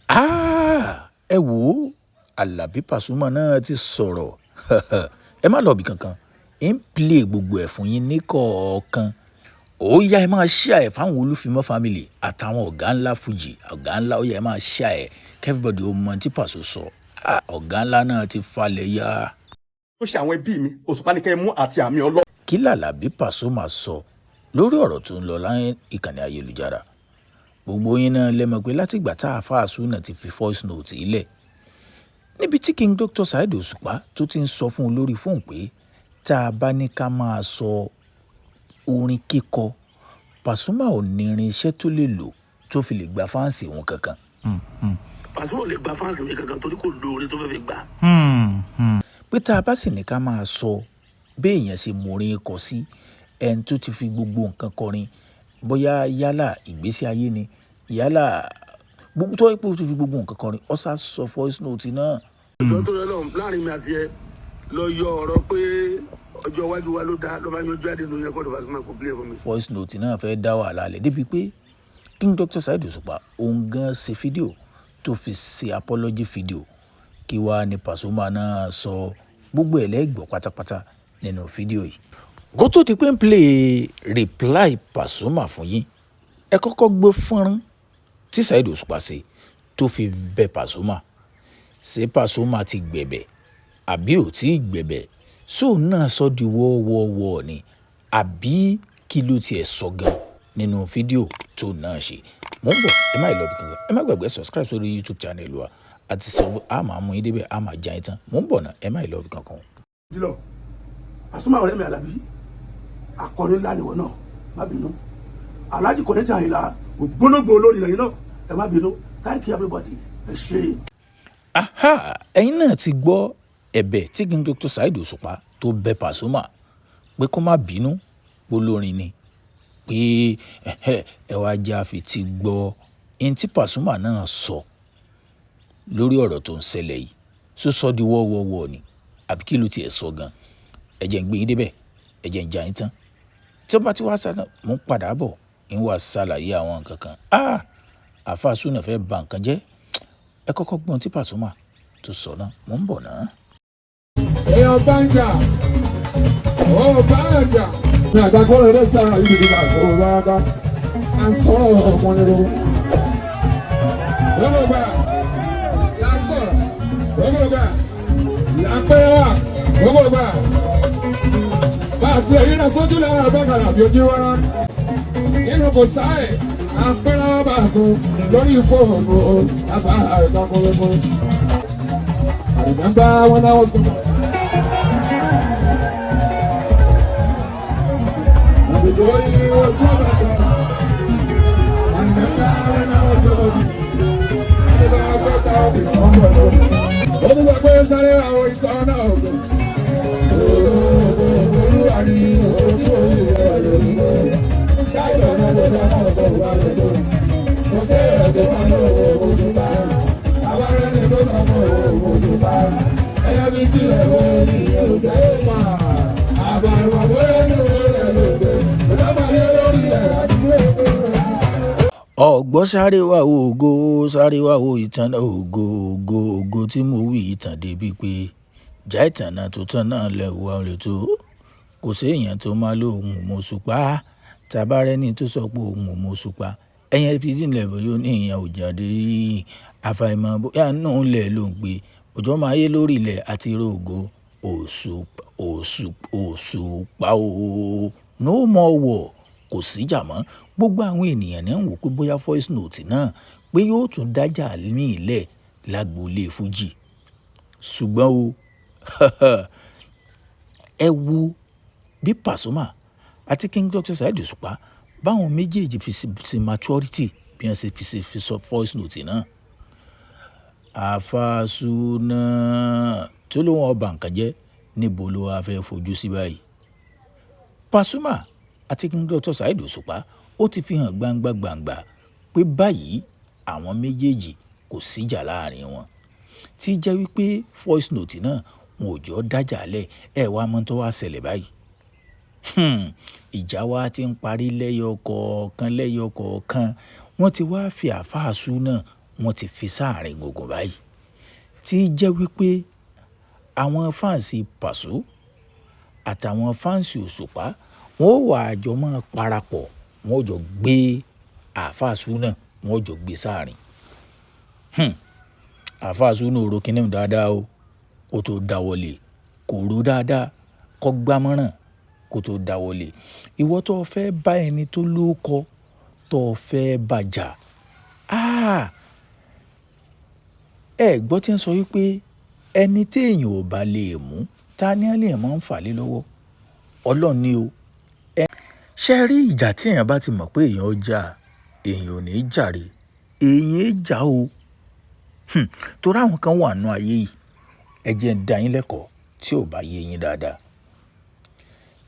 ẹ wò ó Àlàbí Pasuma náà ti sọ̀rọ̀ ẹ má lọ bí kankan ń play gbogbo ẹ̀ fún yín ní kọ̀ọ̀kan ó yá ẹ máa share ẹ̀ fáwọn Olúfimọ́ family àtàwọn ọ̀gá ńlá Fuji ọ̀gá ńlá ó yá ẹ máa share ẹ̀ everybody ó mọ tí Paso sọ ọ̀gá ńlá náà ti falẹ̀ yá. ó ṣe àwọn ẹbí mi Òṣùpá ní kẹ́ mú àti àmì ọlọ́. kí l'Àlàbí Pasuma sọ lórí ọ̀rọ̀ tó ń lọ láyé ìkànnì ayélujára gbogbo yín náà lẹ́mọ̀ pé látìgbà tá Àfáà Súnà ti fi voice note ilẹ̀ níbi tí King Dr. Saheed Òṣùpá tó ti ń sọ fún un lórí fóònù pé tá a bá ní ká máa sọ orin kíkọ Pasuma ò ní irinṣẹ́ tó lè lò tó fi lè gba fáǹsì wọn kankan. Pasuma ò lè gba fáǹsì mi kankan torí kò lo orin tó fẹ́ fi gbà. pé tá a bá sì ní ká máa sọ béèyàn ṣe mọ orin kọ sí ẹni tó ti fi gbogbo nǹkan kọrin bóyá yálà ìgbésí ayé ni yálà gbogbo tó ipò tó fi gbogbo nǹkan kọrin ọ̀sà sọ voice note náà. ìjọ tó rẹ lọ láàrin mi àti ẹ lọ yọ ọ̀rọ̀ pé ọjọ́ iwájú wa ló dá ló máa yanjú jáde nínú yẹn kó tó Pasuma kò play fún mi. voice note náà fẹ́ dá wàhálà lẹ̀ débi pé King Dr. Saheed Òṣùpá òun gan ṣe fídíò tó fi ṣe apology fídíò kí wàá ní Pasuma náà sọ gbogbo ẹ̀ lẹ́gbọ̀ọ́ pátápátá nínú fídíò yìí. kó tó di pé ń play reply Pasuma fún yín ẹ kọ́kọ́ gbé fọ́nrán tí Saheed Òṣùpá ṣe tó fi bẹ Pasuma ṣé Pasuma ti gbẹ̀bẹ̀ àbí ò tí ì gbẹ̀bẹ̀ sóun náà sọ di wọ́ọ́wọ́ọ́wọ́ ni àbí kí ló tiẹ̀ sọ gan nínú fídíò tó náà ṣe. mò ń bọ̀ ẹ má lọ bí kankan ẹ má gbàgbé subscribe sórí YouTube channel wa àti sọ a máa mú yín débẹ̀ a máa já yín tán mò ń bọ̀ náà ẹ má lọ bí kankan. jùlọ Pasuma ọ̀rẹ́ mi Àlàbí akọrin ńlá nìwọ náà má bínú Alhaji Kollington Ayinla ògbólógbò olórí ẹ̀yin náà ẹ má bínú thank you everybody ẹ ṣe. ẹ̀yin náà ti gbọ́ ẹ̀bẹ̀ tí King Dr. Saheed Òṣùpá tó bẹ Pasuma pé kó má bínú polórin ni pé ẹ wá jẹ́ àfi ti gbọ́ ẹni tí Pasuma náà sọ lórí ọ̀rọ̀ tó ń ṣẹlẹ̀ yìí sọ di wọ́ọ́wọ́ọ́wọ́ ni àbí kí ló tiẹ̀ sọ gan ẹ jẹ́ ń gbé yín débẹ̀ ẹ jẹ́ ń já yín tán tí ó bá ti wá sáná mò ń padà bọ̀ ń wá ṣàlàyé àwọn nǹkan kan Àfáà Súnà fẹ́ ba nǹkan jẹ́ ẹ kọ́kọ́ gbọ́n tí Pasuma tó sọ náà mò ń bọ̀ náà. èèyàn bá ń jà ó bá ń jà ní àgbàgbọ́ rẹ̀ ló sára yìí nígbà tó rárá à ń sọ̀rọ̀ ọmọ nínú. gbogbo gbà là ń sọ̀rọ̀ gbogbo gbà là ń pẹ́ wá gbogbo gbà bá a ti ẹ̀yìn náà sójú lára àbẹ́kàrà bí ojú wárá nínú kò sáyè à ń pẹ́ wá bá a sùn lórí fóònù àbá àrùn kọ́lẹ́kọ́. I remember when I was and the joy was not better. I remember when I was I never got out this summer. Oh, the boys are out, it's on out. ọ̀gbọ́n sáré wá ògo sáré wá o ìtàn ògo ògo ògo tí mo wí ìtàn débi pé já ìtàn náà tó tán náà lẹ́wọ̀ wá lè tó kò séèyàn tó máa lóhùn mọ̀ṣùpá tabarẹ́ni tó sọ pé òun mọ̀ṣùpá ẹ̀yẹn fi sílẹ̀ bóyá ní ìyẹn ò jáde àfàìmọ̀ bóyá náà lẹ̀ ló ń gbé òjò máa yé lórí ilẹ̀ àti rògo òṣùpá o no more war kò síjà mọ́ gbogbo àwọn ènìyàn náà ń wò pé bóyá voice note náà pé yóò tún dájà ní ilẹ̀ lágboolé Fuji ṣùgbọ́n o ẹ wo bí Pasuma àti King Dr. Saheed Òṣùpá báwọn méjèèjì fi ṣe maturity bí wọ́n ṣe fi sọ voice note náà. Àfáà Súnà tó ló wọn ọba nǹkan jẹ́ níbo ló wá fẹ́ fojú sí báyìí. Pasuma àti King Dr. Saheed Òṣùpá ó ti fi hàn gbangba pé báyìí àwọn méjèèjì kò síjà láàrin wọn tí jẹ́ wípé voice note náà wọn ò jọ dájà lẹ̀ ẹ̀ wá mọ́ tó wá ṣẹlẹ̀ báyìí. ìjà wa ti ń parí lẹ́yọ kọ̀ọ̀kan wọ́n ti wá fi Àfáà Súnà wọ́n ti fi sáàrin gbùngbùn báyìí tí jẹ́ wípé àwọn fáǹsì Pàṣọ àtàwọn fáǹsì Òṣùpá wọ́n wà àjọ máa parapọ̀ wọ́n jọ gbé àáfàá Súnà wọ́n jọ gbé sáàrin. àáfàá Súnà ro kinní dáadáa o kó tó dáwọ́lé kò ro dáadáa kó gbámọ́ràn kó tó dáwọ́lé. ìwọ tó fẹ́ bá ẹni tó lóko tó fẹ́ bàjà ẹ gbọ́ tí ń sọ wípé ẹni téèyàn ò bá lè mú ta ni ẹ lè máa ń fà lé lọ́wọ́ Ọlọ́run ni o. ṣe rí ìjà tí èèyàn bá ti mọ̀ pé èèyàn ó jà èèyàn ò ní í jàre èèyàn jà o. torí àwọn kan wà nù ayé yìí ẹ jẹ́ ń dá yín lẹ́kọ̀ọ́ tí ò bá yé yín dáadáa.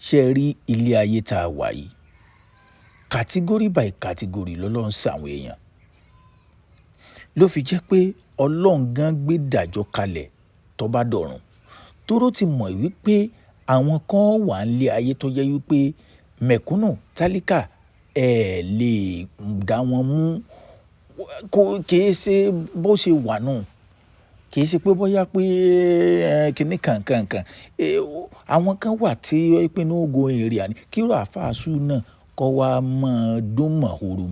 ṣe rí ilé ayé tá a wà yìí kàtígórì by kàtígórì lọ́lọ́run ṣàwọn èèyàn ló fi jẹ́ pé Ọlọ́run gan gbé dàjọ́ kalẹ̀ tó bá dọ̀run tóró ti mọ̀ wípé àwọn kan wà nílé ayé tó jẹ́ wípé mẹ̀kúnnù tálíkà lè dá wọn mú kìí ṣe bó ṣe wà nù kìí ṣe pé bóyá pé kinní kankan àwọn kan wà tí ìpinnu ogo èrè àní kí ló àáfàá Súnà kọ́ wa máa dún mọ̀húrú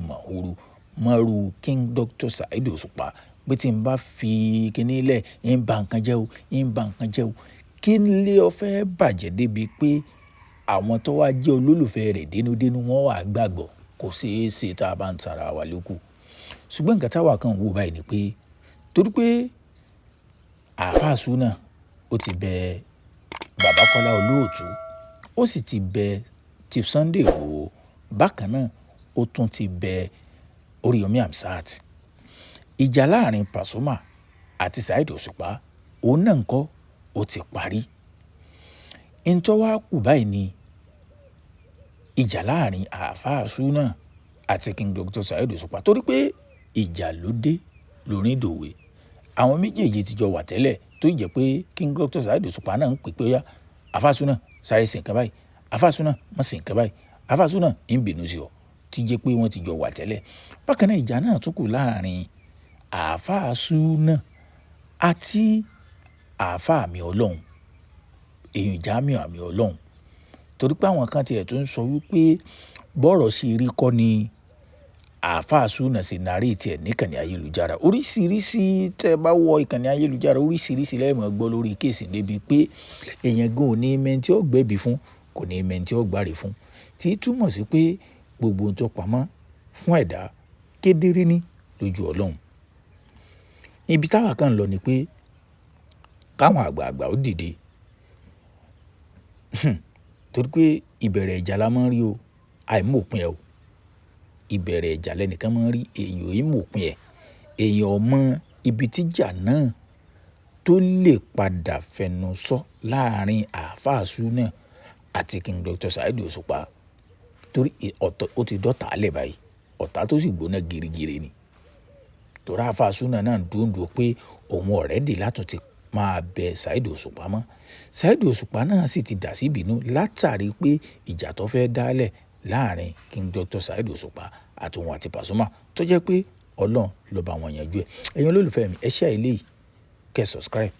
mọ̀rú King Dr. Saheed Òṣùpá pé tí n bá fi kinní lẹ̀ ń ba nǹkan jẹ́ o kí n lé ọ fẹ́ bàjẹ́ débi pé àwọn tó wá jẹ́ olólùfẹ́ rẹ̀ dénúdénú wọn wà gbàgbọ́ kò ṣeé ṣe tá a bá ń tara wa lókù. ṣùgbọ́n nǹkan táwa kan wò báyìí ni pé torí pé àáfàá Súnà ó ti bẹ Bàbá Kọ́lá Olóòtú ó sì ti bẹ Chief Sunday Igboho bákan náà ó tún ti bẹ Oríyọmí Hamzat. ìjà láàrin Pasuma àti Saheed Òṣùpá òun náà ń kọ́ ó ti parí. ntọ́ wá kù báyìí ni ìjà láàrin àáfàá Súnà àti King Dr. Saheed Òṣùpá torí pé ìjà ló dé lórí ìdòwe àwọn méjèèjì ti jọ wà tẹ́lẹ̀ tó jẹ́ pé King Dr. Saheed Òṣùpá náà ń pè pé ó yá àáfàá Súnà sáré sí nǹkan báyìí àáfàá Súnà má sí nǹkan báyìí àáfàá Súnà ń bínú sí ọ ti jẹ́ pé wọ́n ti jọ wà tẹ́lẹ̀. bákan náà ìjà náà tún kù láàrin àáfàá Súnà àti àáfàá mi Ọlọ́run èèyàn Jamiu àmì Ọlọ́run torí pé àwọn kan tiẹ̀ tó ń sọ wípé bọ́rọ̀ sí rí kọ́ ni àáfàá Súnà sí nàárẹ̀ tiẹ̀ níkànnì ayélujára oríṣiríṣi tẹ́ bá wọ ìkànnì ayélujára oríṣiríṣi lẹ́ẹ̀mọ́ gbọ́ lórí kéèsì débi pé èèyàn gan ò ní mẹ́ntì ó gbẹ̀bí fún kò ní mẹ́ntì ó gbàrè fún tí túmọ̀ sí pé gbogbo ohun tó pamọ́ fún ẹ̀dá kedere ní lójú Ọlọ́run. ibi táwa kan lọ ni pé káwọn àgbààgbà ó dìde torí pé ìbẹ̀rẹ̀ ìjà la máa ń rí o àìmọ̀pin ẹ̀ o ìbẹ̀rẹ̀ ìjà lẹ́nìkan máa ń rí èèyàn ò mọ̀pin ẹ̀ èèyàn ọmọ ibi tíjà náà tó lè padà fẹnu sọ láàrin àáfàá Súnà àti King Dr. Saheed Òṣùpá torí ó ti dọ́ta alẹ̀ báyìí ọ̀tá tó sì gbóná girigiri ni torí àáfàá Súnà náà dúndùn pé òun ọ̀rẹ́ dì látún ti máa bẹ Saheed Òṣùpá mọ́ Saheed Òṣùpá náà sì ti dà sí ìbínú látàrí pé ìjà tó fẹ́ dálẹ̀ láàrin King Dr. Saheed Òṣùpá àtòun àti Pasuma tó jẹ́ pé Ọlọ́run ló bá wọn yanjú ẹ̀. ẹ̀yin olólùfẹ́ mi ẹ share eléyìí kẹ́ subscribe